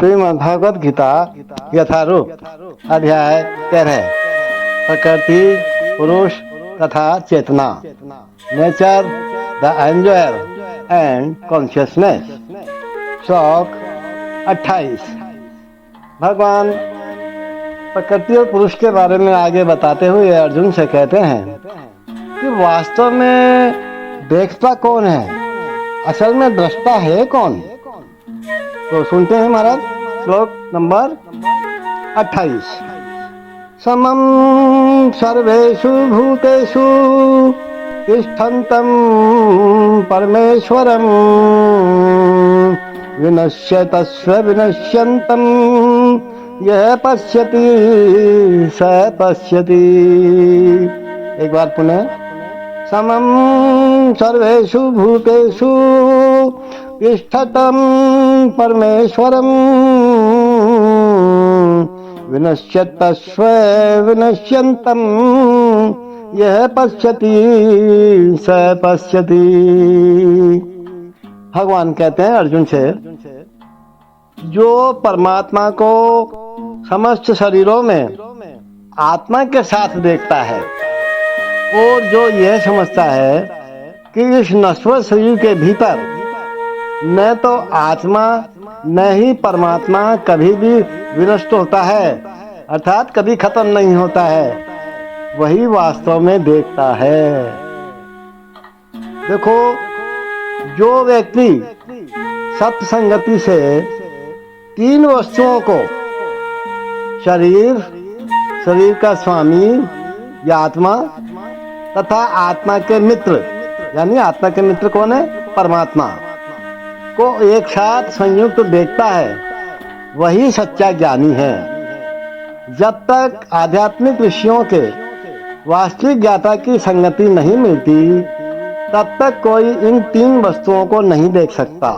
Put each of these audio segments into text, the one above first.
श्रीमद् भगवद गीता यथारूप अध्याय 13 प्रकृति पुरुष तथा चेतना nature the enjoyer and consciousness श्लोक 28। भगवान प्रकृति और पुरुष के बारे में आगे बताते हुए अर्जुन से कहते हैं कि वास्तव में देखता कौन है, असल में दृष्टा है कौन। तो सुनते हैं महाराज श्लोक नंबर 28। समम सर्वेषु भूतेषु तिष्ठन्तं परमेश्वरं विनश्यतस्व विनश्यन्तं यः पश्यति स पश्यति। एक बार पुनः। समम सर्वेषु भूतेषु तिष्ठतं परमेश्वरं विनश्यतस्व विनश्यन्तं यः पश्यति स पश्यति। भगवान कहते हैं अर्जुन से, जो परमात्मा को समस्त शरीरों में आत्मा के साथ देखता है और जो यह समझता है कि इस नश्वर शरीर के भीतर न तो आत्मा न ही परमात्मा कभी भी विनष्ट होता है, अर्थात कभी खत्म नहीं होता है, वही वास्तव में देखता है। देखो, जो व्यक्ति सत्संगति से तीन वस्तुओं को, शरीर, शरीर का स्वामी या आत्मा तथा आत्मा के मित्र, यानी आत्मा के मित्र कौन है, परमात्मा, को एक साथ संयुक्त देखता है, वही सच्चा ज्ञानी है। जब तक आध्यात्मिक ऋषियों के वास्तविक ज्ञाता की संगति नहीं मिलती, तब तक कोई इन तीन वस्तुओं को नहीं देख सकता।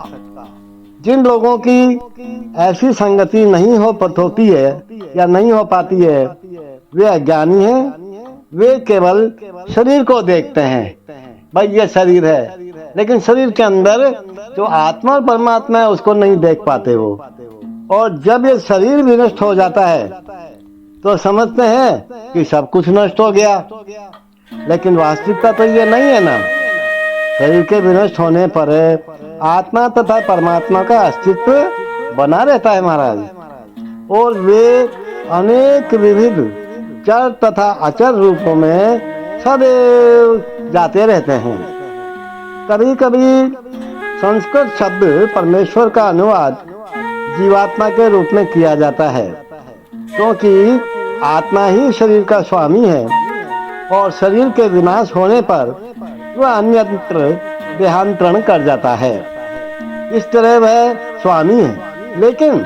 जिन लोगों की ऐसी संगति नहीं हो होती है या नहीं हो पाती है, वे अज्ञानी हैं। वे केवल शरीर को देखते हैं, भाई ये शरीर है, लेकिन शरीर के अंदर जो आत्मा और परमात्मा है उसको नहीं देख पाते वो। और जब ये शरीर भी नष्ट हो जाता है तो समझते हैं कि सब कुछ नष्ट हो गया, लेकिन वास्तविकता तो ये नहीं है ना। शरीर के विनष्ट होने पर आत्मा तथा परमात्मा का अस्तित्व बना रहता है महाराज, और वे अनेक विविध चर तथा अचर रूपों में सदैव जाते रहते हैं। कभी कभी संस्कृत शब्द परमेश्वर का अनुवाद जीवात्मा के रूप में किया जाता है, क्योंकि आत्मा ही शरीर का स्वामी है और शरीर के विनाश होने पर वह अन्यत्र देहांतरण कर जाता है। इस तरह वह स्वामी है। लेकिन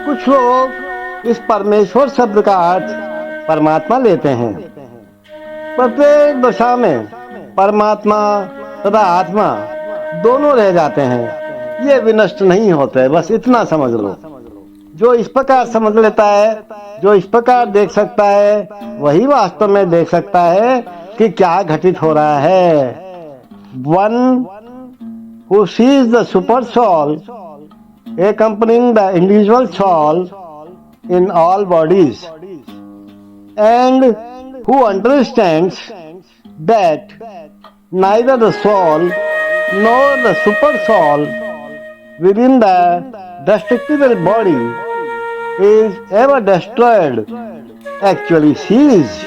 कुछ लोग इस परमेश्वर शब्द का अर्थ परमात्मा लेते हैं। प्रत्येक दशा में परमात्मा तथा आत्मा दोनों रह जाते हैं, ये विनष्ट नहीं होते, बस इतना समझ लो। जो इस प्रकार समझ लेता है, जो इस प्रकार देख सकता है, वही वास्तव में देख सकता है कि क्या घटित हो रहा है। One who sees the super soul accompanying the individual soul in all bodies, and who understands that neither the soul nor the super soul within the destructible body is ever destroyed, actually sees